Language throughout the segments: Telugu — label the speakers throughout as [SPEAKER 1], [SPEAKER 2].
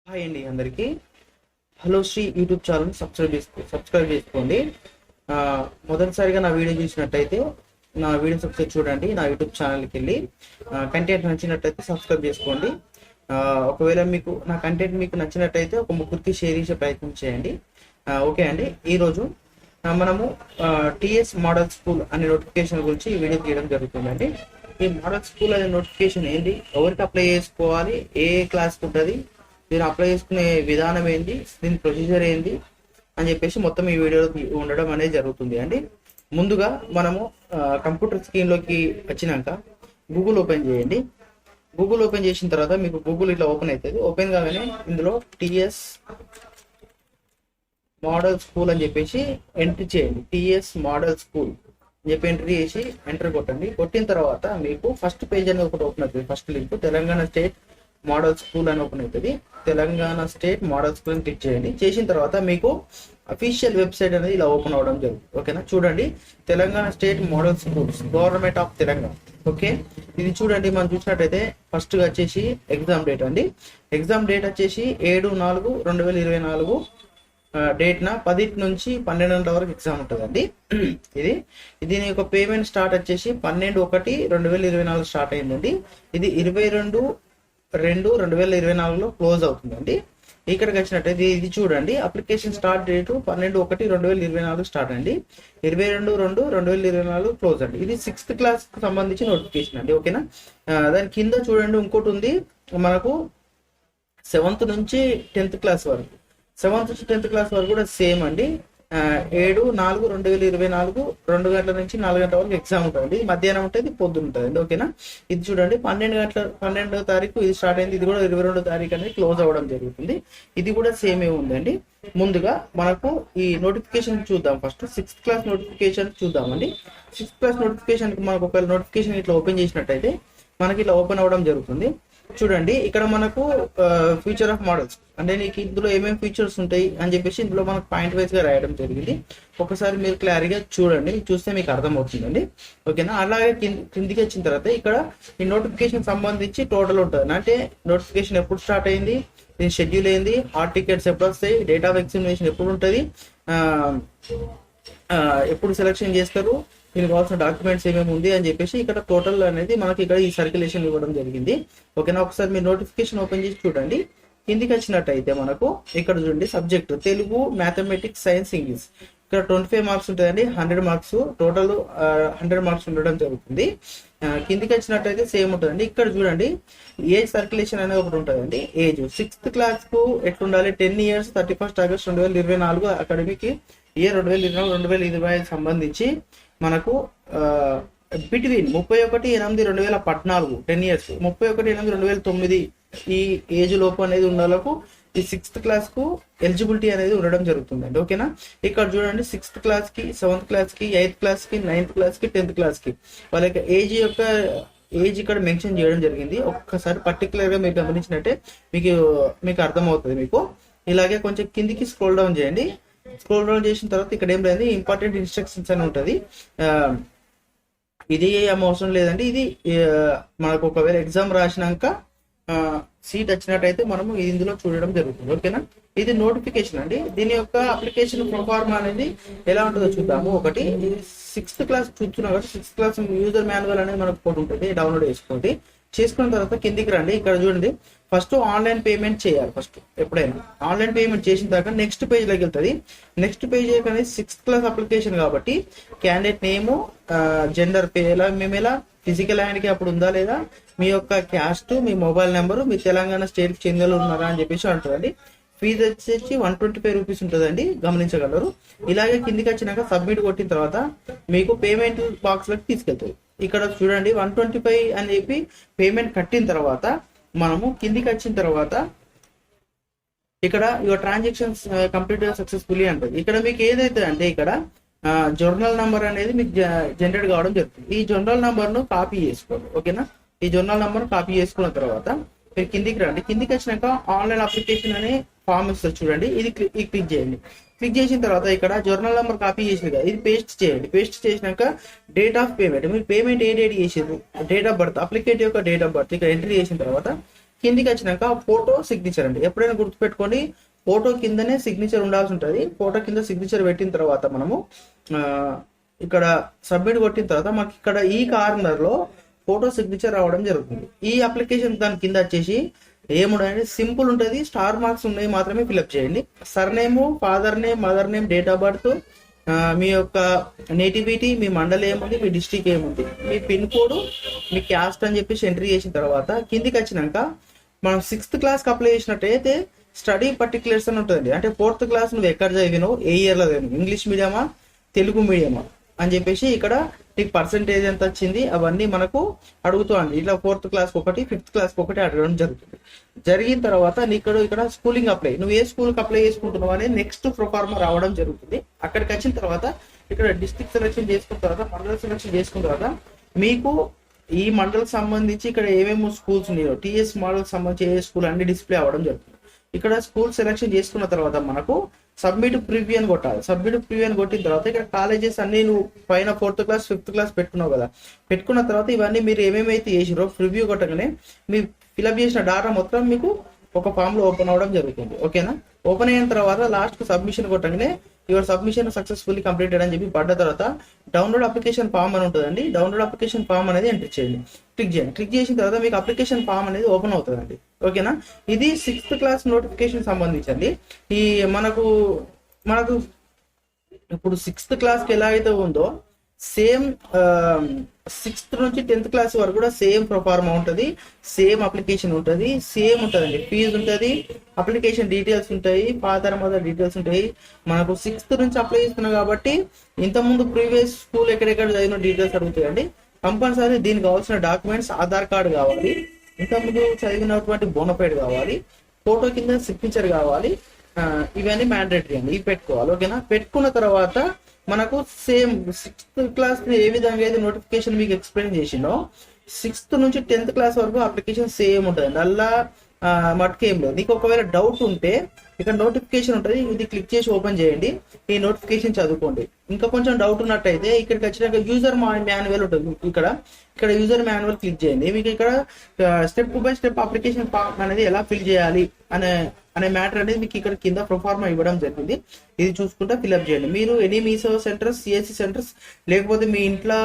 [SPEAKER 1] హాయ్ అండి అందరికీ. Hello Shri YouTube channel subscribe చేసుకోండి. ఆ, మొదటిసారిగా నా వీడియో చూసినట్టయితే నా వీడియోస్ ఒకసారి చూడండి. నా యూట్యూబ్ ఛానల్కి వెళ్ళి కంటెంట్ నచ్చినట్టయితే సబ్స్క్రైబ్ చేసుకోండి. ఒకవేళ మీకు నా కంటెంట్ మీకు నచ్చినట్టయితే ఒక ముగ్గురికి షేర్ చేసే ప్రయత్నం చేయండి. ఓకే అండి. ఈరోజు మనము టిఎస్ మోడల్ స్కూల్ అనే నోటిఫికేషన్ గురించి ఈ వీడియో తీయడం జరుగుతుందండి. ఈ మోడల్ స్కూల్ అనే నోటిఫికేషన్ ఏంటి, ఎవరికి అప్లై చేసుకోవాలి, ఏ క్లాస్కి ఉంటుంది, దీన్ని అప్లై చేసుకునే విధానం ఏంటి, దీని ప్రొసీజర్ ఏంటి అని చెప్పేసి మొత్తం ఈ వీడియోలో ఉండడం అనేది జరుగుతుంది అండి. ముందుగా మనము కంప్యూటర్ స్క్రీన్లోకి వచ్చినాక గూగుల్ ఓపెన్ చేయండి. గూగుల్ ఓపెన్ చేసిన తర్వాత మీకు గూగుల్ ఇట్లా ఓపెన్ అవుతుంది. ఓపెన్ కాగానే ఇందులో టిఎస్ మోడల్ స్కూల్ అని చెప్పేసి ఎంట్రీ చేయండి. టిఎస్ మోడల్ స్కూల్ అని చెప్పి ఎంట్రీ చేసి ఎంటర్ కొట్టండి. కొట్టిన తర్వాత మీకు ఫస్ట్ పేజ్ అనేది ఒకటి ఓపెన్ అవుతుంది. First link Telangana state model school అని ఓపెన్ అవుతుంది. తెలంగాణ స్టేట్ మోడల్ స్కూల్ అని క్లిక్ చేయండి. చేసిన తర్వాత మీకు అఫీషియల్ వెబ్సైట్ అనేది ఇలా ఓపెన్ అవ్వడం జరుగుతుంది. ఓకేనా, చూడండి. Telangana state model schools government of Telangana. Okay, ఇది చూడండి. మనం చూసినట్టయితే ఫస్ట్ వచ్చేసి ఎగ్జామ్ డేట్ అండి. ఎగ్జామ్ డేట్ వచ్చేసి 7/4/2024 డేట్న 10 నుంచి 12 గంటల వరకు ఎగ్జామ్ ఉంటుందండి. దీని యొక్క పేమెంట్ స్టార్ట్ వచ్చేసి 12/1/2024 స్టార్ట్ అయిందండి. ఇది 22/2/2024 క్లోజ్ అవుతుందండి. ఇక్కడికి వచ్చినట్టయితే ఇది చూడండి, అప్లికేషన్ స్టార్ట్ డేట్ 12/1/2024 స్టార్ట్ అండి. 22/2/2024 క్లోజ్ అండి. ఇది 6th క్లాస్ కి సంబంధించి నోటిఫికేషన్ అండి. ఓకేనా, దాని కింద చూడండి ఇంకోటి ఉంది మనకు 7th నుంచి 10th క్లాస్ వరకు. 7th నుంచి 10th క్లాస్ వరకు కూడా సేమ్ అండి. 7/4/2024 2 గంటల నుంచి 4 గంటల వరకు ఎగ్జామ్ ఉంటుంది. మధ్యాహ్నం ఉంటుంది, పొద్దున ఉంటుంది. ఓకేనా, ఇది చూడండి 12వ తారీఖు ఇది స్టార్ట్ అయింది. ఇది కూడా 22వ తారీఖు అనేది క్లోజ్ అవ్వడం జరుగుతుంది. ఇది కూడా సేమే ఉందండి. ముందుగా మనకు ఈ నోటిఫికేషన్ చూద్దాం. ఫస్ట్ 6th క్లాస్ నోటిఫికేషన్ చూద్దామండి. 6th క్లాస్ నోటిఫికేషన్ మనకు ఒకవేళ నోటిఫికేషన్ ఇట్లా ఓపెన్ చేసినట్టయితే మనకి ఇట్లా ఓపెన్ అవ్వడం జరుగుతుంది. చూడండి, ఇక్కడ మనకు ఫ్యూచర్ ఆఫ్ మోడల్స్ అంటే నీకు ఇందులో ఏమేమి ఫీచర్స్ ఉంటాయి అని చెప్పేసి ఇందులో మనకు పాయింట్ వైజ్ గా రాయడం జరిగింది. ఒకసారి మీరు క్లారిటీగా చూడండి, చూస్తే మీకు అర్థమవుతుందండి. ఓకేనా, అలాగే కిందికి వచ్చిన తర్వాత ఇక్కడ ఈ నోటిఫికేషన్ సంబంధించి టోటల్ ఉంటుంది. అంటే నోటిఫికేషన్ ఎప్పుడు స్టార్ట్ అయింది, దీని షెడ్యూల్ ఏంది, హాల్ టికెట్స్ ఎప్పుడు వస్తాయి, డేట్ ఆఫ్ ఎగ్జామినేషన్ ఎప్పుడు ఉంటుంది, ఎప్పుడు సెలెక్షన్ చేస్తారు, దీనికి కావాల్సిన డాక్యుమెంట్స్ ఏమేమి ఉంది అని చెప్పేసి ఇక్కడ టోటల్ అనేది మనకి ఇక్కడ ఈ సర్క్యులేషన్ ఇవ్వడం జరిగింది. ఓకేనా, ఒకసారి మీరు నోటిఫికేషన్ ఓపెన్ చేసి చూడండి. కిందికి వచ్చినట్టయితే మనకు ఇక్కడ చూడండి subject Telugu, mathematics, science, English. ఇక్కడ 25 మార్క్స్ ఉంటుందండి. 100 మార్క్స్ టోటల్ 100 మార్క్స్ ఉండడం జరుగుతుంది. కిందికి వచ్చినట్టయితే సేమ్ ఉంటుందండి. ఇక్కడ చూడండి ఏజ్ సర్క్యులేషన్ అనేది ఒకటి ఉంటుందండి. ఏజ్ 6th క్లాస్ కు ఎట్లుండాలి, 10 years 31st August 2024 academic year 2024-2025 సంబంధించి మనకు బిట్వీన్ 31/8/2014 10 years 31/8/2009 ఈ ఏజ్ లోపు అనేది ఉండాలకు ఈ 6th క్లాస్ కు ఎలిజిబిలిటీ అనేది ఉండడం జరుగుతుందండి. ఓకేనా, ఇక్కడ చూడండి 6th క్లాస్ కి, 7th క్లాస్ కి, 8th క్లాస్ కి, 9th క్లాస్ కి, 10th క్లాస్ కి వాళ్ళ యొక్క ఏజ్ ఇక్కడ మెన్షన్ చేయడం జరిగింది. ఒక్కసారి పర్టికులర్ గా మీరు గమనించినట్టే మీకు అర్థమవుతుంది. మీకు ఇలాగే కొంచెం కిందికి స్క్రోల్ డౌన్ చేయండి. స్క్రోల్ డౌన్ చేసిన తర్వాత ఇక్కడ ఏం లేదు, ఇంపార్టెంట్ ఇన్స్ట్రక్షన్స్ అని ఉంటుంది. ఇది ఏం అవసరం లేదండి. ఇది మనకు ఒకవేళ ఎగ్జామ్ రాసినాక సీట్ వచ్చినట్టయితే మనము ఇందులో చూడడం జరుగుతుంది. ఓకేనా, ఇది నోటిఫికేషన్ అండి. దీని యొక్క అప్లికేషన్ ప్రొఫార్మ్ అనేది ఎలా ఉంటుందో చూద్దాము. ఒకటి 6th క్లాస్ చూస్తున్నాం కదా, 6th క్లాస్ యూజర్ మాన్యువల్ అనేది మనకు ఒకటి ఉంటుంది, డౌన్లోడ్ చేసుకున్న తర్వాత కిందికి రండి. ఇక్కడ చూడండి ఫస్ట్ ఆన్లైన్ పేమెంట్ చేయాలి. ఫస్ట్ ఎప్పుడైనా ఆన్లైన్ పేమెంట్ చేసిన తర్వాత నెక్స్ట్ పేజ్ లోకి వెళ్తుంది. నెక్స్ట్ పేజ్ అనేది 6th క్లాస్ అప్లికేషన్ కాబట్టి క్యాండిడేట్ నేమ్, జెండర్ మేము ఎలా ఫిజికల్ హ్యాండిక్యాప్ ఉందా లేదా, మీ యొక్క క్యాస్ట్, మీ మొబైల్ నెంబరు, మీ తెలంగాణ స్టేట్ కి చెందిన ఉన్నారా అని చెప్పేసి అంటుందండి. ఫీజు వచ్చేసి 125 రూపీస్ ఉంటుందండి, గమనించగలరు. ఇలాగే కిందికి వచ్చినాక సబ్మిట్ కొట్టిన తర్వాత మీకు పేమెంట్ బాక్స్ లోకి తీసుకెళ్తుంది. ఇక్కడ చూడండి 125 అని చెప్పి పేమెంట్ కట్టిన తర్వాత మనము కిందికి వచ్చిన తర్వాత ఇక్కడ యువర్ ట్రాన్సాక్షన్స్ కంప్లీట్ సక్సెస్ఫుల్లీ అంటుంది. ఇక్కడ మీకు ఏదైతే అంటే ఇక్కడ జర్నల్ నంబర్ అనేది మీకు జనరేట్ కావడం జరుగుతుంది. ఈ జర్నల్ నంబర్ ను కాపీ చేసుకోండి. ఓకేనా, ఈ జర్నల్ నంబర్ కాపీ చేసుకున్న తర్వాత మీరు కిందికి రండి. కిందికి వచ్చినాక ఆన్లైన్ అప్లికేషన్ అనే ఫామ్ ఇస్తుంది చూడండి, ఇది క్లిక్ చేయండి. క్లిక్ చేసిన తర్వాత ఇక్కడ జర్నల్ నెంబర్ కాపీ చేసింది కదా, ఇది పేస్ట్ చేయండి. పేస్ట్ చేసినాక డేట్ ఆఫ్ పేమెంట్, మీరు పేమెంట్ ఏ డేట్ చేసారు, డేట్ ఆఫ్ బర్త్, అప్లికేట్ యొక్క డేట్ ఆఫ్ బర్త్ ఇక్కడ ఎంట్రీ చేసిన తర్వాత కిందికి వచ్చినాక ఫోటో సిగ్నేచర్ అండి. ఎప్పుడైనా గుర్తుపెట్టుకోండి, ఫోటో కిందనే సిగ్నేచర్ ఉండాల్సి ఉంటుంది. ఫోటో కింద సిగ్నేచర్ పెట్టిన తర్వాత మనము ఇక్కడ సబ్మిట్ కొట్టిన తర్వాత మనకి ఇక్కడ ఈ కార్నర్ లో ఫోటో సిగ్నేచర్ రావడం జరుగుతుంది. ఈ అప్లికేషన్ దాని కింద వచ్చేసి ఏముండదండి, సింపుల్ ఉంటుంది. స్టార్ మార్క్స్ ఉన్నాయి మాత్రమే ఫిల్అప్ చేయండి. Surname, father name, mother name, date of birth, మీ యొక్క నేటివిటీ, మీ మండలం ఏముంది, మీ డిస్ట్రిక్ట్ ఏముంది, మీ పిన్ కోడ్, మీ క్యాస్ట్ అని చెప్పేసి ఎంట్రీ చేసిన తర్వాత కిందికి వచ్చినాక మనం 6th క్లాస్కి అప్లై చేసినట్టయితే స్టడీ పర్టికులర్స్ అని ఉంటుంది. అంటే 4th క్లాస్ నువ్వు ఎక్కడ చదివినావు, ఏ ఇయర్లో చదివినావు, ఇంగ్లీష్ మీడియమా, తెలుగు మీడియమా అని చెప్పేసి ఇక్కడ నీకు పర్సెంటేజ్ ఎంత వచ్చింది అవన్నీ మనకు అడుగుతుంది. ఇట్లా 4th క్లాస్కి ఒకటి, 5th క్లాస్కి ఒకటి అడగడం జరుగుతుంది. జరిగిన తర్వాత నీకు ఇక్కడ స్కూలింగ్ అప్లై, నువ్వు ఏ స్కూల్కి అప్లై చేసుకుంటున్నావు అనేది నెక్స్ట్ ప్రొఫార్మా రావడం జరుగుతుంది. అక్కడికి వచ్చిన తర్వాత ఇక్కడ డిస్ట్రిక్ట్ సెలెక్షన్ చేసుకున్న తర్వాత, మండల సెలెక్షన్ చేసుకున్న తర్వాత మీకు ఈ మండలకు సంబంధించి ఇక్కడ ఏమేమి స్కూల్స్ ఉన్నాయో, టీఎస్ మోడల్కి సంబంధించి ఏ స్కూల్ అన్ని డిస్ప్లే అవ్వడం జరుగుతుంది. ఇక్కడ స్కూల్ సెలెక్షన్ చేసుకున్న తర్వాత మనకు సబ్మిట్ ప్రివ్యూ అని కొట్టాలి. సబ్మిట్ ప్రివ్యూ అని కొట్టిన తర్వాత ఇక్కడ కాలేజెస్ అన్ని నువ్వు పైన 4th క్లాస్ 5th క్లాస్ పెట్టుకున్నావు కదా, పెట్టుకున్న తర్వాత ఇవన్నీ మీరు ఏమేమైతే చేసిరో ప్రివ్యూ కొట్టగానే మీ ఫిల్అప్ చేసిన డాటా మొత్తం మీకు ఒక ఫామ్ లో ఓపెన్ అవ్వడం జరుగుతుంది. ఓకేనా? ఓపెన్ అయిన తర్వాత లాస్ట్ సబ్మిషన్ కొట్టగానే యువర్ సబ్మిషన్ సక్సెస్ఫుల్లీ కంప్లీటెడ్ అని చెప్పి పడ్డ తర్వాత డౌన్లోడ్ అప్లికేషన్ ఫామ్ అని ఉంటుందండి. డౌన్లోడ్ అప్లికేషన్ ఫామ్ అనేది ఎంటర్ చేయండి, క్లిక్ చేయండి. క్లిక్ చేసిన తర్వాత మీకు అప్లికేషన్ ఫామ్ అనేది ఓపెన్ అవుతుందండి. ఓకేనా? ఇది 6th క్లాస్ నోటిఫికేషన్ సంబంధించండి. ఈ మనకు ఇప్పుడు 6th క్లాస్కి ఎలా అయితే ఉందో సేమ్ 6th నుంచి 10th క్లాస్ వరకు కూడా సేమ్ ప్రొఫార్మా ఉంటుంది, సేమ్ అప్లికేషన్ ఉంటుంది, సేమ్ ఉంటుందండి. ఫీజు ఉంటుంది, అప్లికేషన్ డీటెయిల్స్ ఉంటాయి, ఫాదర్ మదర్ డీటెయిల్స్ ఉంటాయి. మనకు 6th నుంచి అప్లై చేస్తున్నాం కాబట్టి ఇంతకుముందు ప్రీవియస్ స్కూల్ ఎక్కడెక్కడ చదివిన డీటెయిల్స్ అడుగుతాయండి. కంపల్సరీ దీనికి కావాల్సిన డాక్యుమెంట్స్ ఆధార్ కార్డు కావాలి, ఇంతకుముందు చదివినటువంటి బోనఫైడ్ కావాలి, ఫోటో కింద సిగ్నేచర్ కావాలి. ఇవన్నీ మ్యాండేటరీ అండి, ఇవి పెట్టుకోవాలి. ఓకేనా? పెట్టుకున్న తర్వాత మనకు సేమ్ 6th క్లాస్ ఏ విధంగా అయితే నోటిఫికేషన్ మీకు ఎక్స్ప్లెయిన్ చేసిందో 6th నుంచి 10th క్లాస్ వరకు అప్లికేషన్ సేమ్ ఉంటుంది. అలా మటుకేం లేదు. నీకు ఒకవేళ డౌట్ ఉంటే ఇక్కడ నోటిఫికేషన్ ఉంటుంది, ఇది క్లిక్ చేసి ఓపెన్ చేయండి, ఈ నోటిఫికేషన్ చదువుకోండి. ఇంకా కొంచెం డౌట్ ఉన్నట్టయితే ఇక్కడికి వచ్చినాక యూజర్ మాన్యువల్ ఉంటుంది. ఇక్కడ యూజర్ మాన్యువల్ క్లిక్ చేయండి. మీకు ఇక్కడ step by step application form అనేది ఎలా ఫిల్ చేయాలి అనే మ్యాటర్ అనేది మీకు ఇక్కడ కింద ప్రొఫార్మా ఇవ్వడం జరిగింది. ఇది చూసుకుంటే ఫిల్అప్ చేయండి. మీరు ఎనీ మీ సేవ సెంటర్స్, సిఎస్సి సెంటర్స్ లేకపోతే మీ ఇంట్లో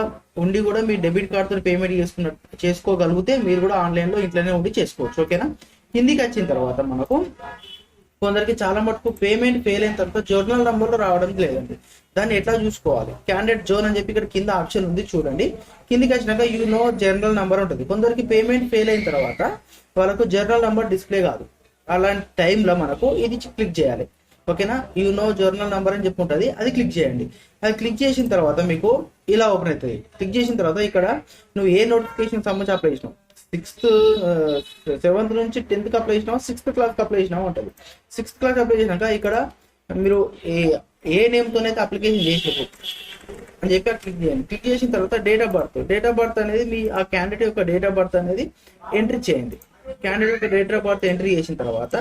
[SPEAKER 1] ఉండి కూడా మీ డెబిట్ కార్డ్తో పేమెంట్ చేసుకోగలిగితే మీరు కూడా ఆన్లైన్లో ఇంట్లోనే ఉండి చేసుకోవచ్చు. ఓకేనా? కిందికి వచ్చిన తర్వాత మనకు కొందరికి చాలా మటుకు పేమెంట్ ఫెయిల్ అయిన తర్వాత జర్నల్ నంబర్లో రావడం లేదండి. దాన్ని ఎట్లా చూసుకోవాలి? క్యాండిడేట్ జోన్ అని చెప్పి ఇక్కడ కింద ఆప్షన్ ఉంది చూడండి. కిందికి వచ్చినాక జర్నల్ నంబర్ ఉంటుంది. కొందరికి పేమెంట్ ఫెయిల్ అయిన తర్వాత వాళ్ళకు జర్నల్ నంబర్ డిస్ప్లే కాదు. అలాంటి టైంలో మనకు ఇది క్లిక్ చేయాలి. ఓకేనా? జర్నల్ నంబర్ అని చెప్పి ఉంటుంది, అది క్లిక్ చేయండి. అది క్లిక్ చేసిన తర్వాత మీకు ఇలా ఓపెన్ అవుతుంది. క్లిక్ చేసిన తర్వాత ఇక్కడ నువ్వు ఏ నోటిఫికేషన్ సంబంధించి అప్లై చేసినావు, 7th నుంచి 10th అప్లై చేసినావు, 6th క్లాస్కి అప్లై చేసినావు ఉంటుంది. 6th క్లాస్ అప్లై చేసినాక ఇక్కడ మీరు ఏ నేమ్తోనైతే అప్లికేషన్ చేసినప్పుడు అని చెప్పి క్లిక్ చేయండి. క్లిక్ చేసిన తర్వాత డేట్ ఆఫ్ బర్త్ అనేది మీ ఆ క్యాండిడేట్ యొక్క డేట్ ఆఫ్ బర్త్ అనేది ఎంట్రీ చేయండి. క్యాండిడేట్ యొక్క డేట్ ఆఫ్ బర్త్ ఎంట్రీ చేసిన తర్వాత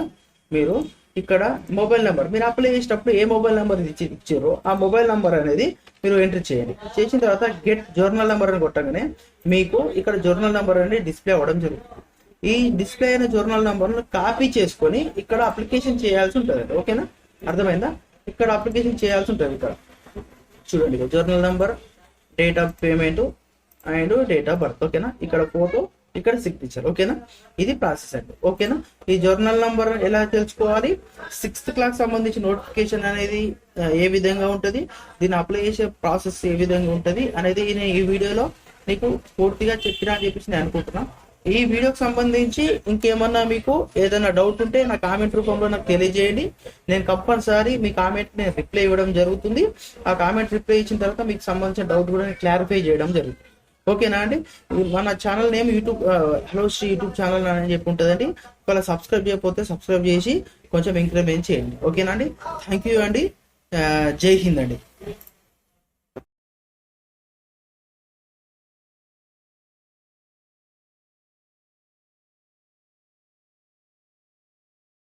[SPEAKER 1] మీరు ఇక్కడ మొబైల్ నెంబర్, మీరు అప్లై చేసేటప్పుడు ఏ మొబైల్ నెంబర్ ఇచ్చారో ఆ మొబైల్ నెంబర్ అనేది మీరు ఎంట్రీ చేయండి. చేసిన తర్వాత గెట్ జర్నల్ నెంబర్ అని కొట్టగానే మీకు ఇక్కడ జర్నల్ నెంబర్ అనేది డిస్ప్లే అవ్వడం జరుగుతుంది. ఈ డిస్ప్లే అయిన జర్నల్ నెంబర్ను కాపీ చేసుకొని ఇక్కడ అప్లికేషన్ చేయాల్సి ఉంటుంది. ఓకేనా? అర్థమైందా? ఇక్కడ అప్లికేషన్ చేయాల్సి ఉంటుంది. ఇక్కడ చూడండి, journal number, date of payment and date of birth. ఓకేనా? ఇక్కడ ఫోటో, ఇక్కడ సిగ్నేచర్. ఓకేనా? ఇది ప్రాసెస్ అండి. ఓకేనా? ఈ జర్నల్ నంబర్ ఎలా తెలుసుకోవాలి, 6th క్లాస్ సంబంధించి నోటిఫికేషన్ అనేది ఏ విధంగా ఉంటుంది, దీన్ని అప్లై చేసే ప్రాసెస్ ఏ విధంగా ఉంటుంది అనేది నేను ఈ వీడియోలో నీకు పూర్తిగా చెప్పినా అని చెప్పేసి నేను అనుకుంటున్నా. ఈ వీడియోకి సంబంధించి ఇంకేమన్నా మీకు ఏదైనా డౌట్ ఉంటే నా కామెంట్ రూపంలో నాకు తెలియజేయండి. నేను కంపల్సరీ మీ కామెంట్ నేను రిప్లై ఇవ్వడం జరుగుతుంది. ఆ కామెంట్ రిప్లై ఇచ్చిన తర్వాత మీకు సంబంధించిన డౌట్ కూడా నేను క్లారిఫై చేయడం జరుగుతుంది. ఓకేనా అండి? మన channel name hello Shri YouTube channel అని చెప్పి ఉంటుందండి. ఒకవేళ సబ్స్క్రైబ్ చేయకపోతే సబ్స్క్రైబ్ చేసి కొంచెం ఎంకరేజ్ చేయండి. ఓకేనా అండి? థ్యాంక్ యూ అండి. జై హింద్ అండి.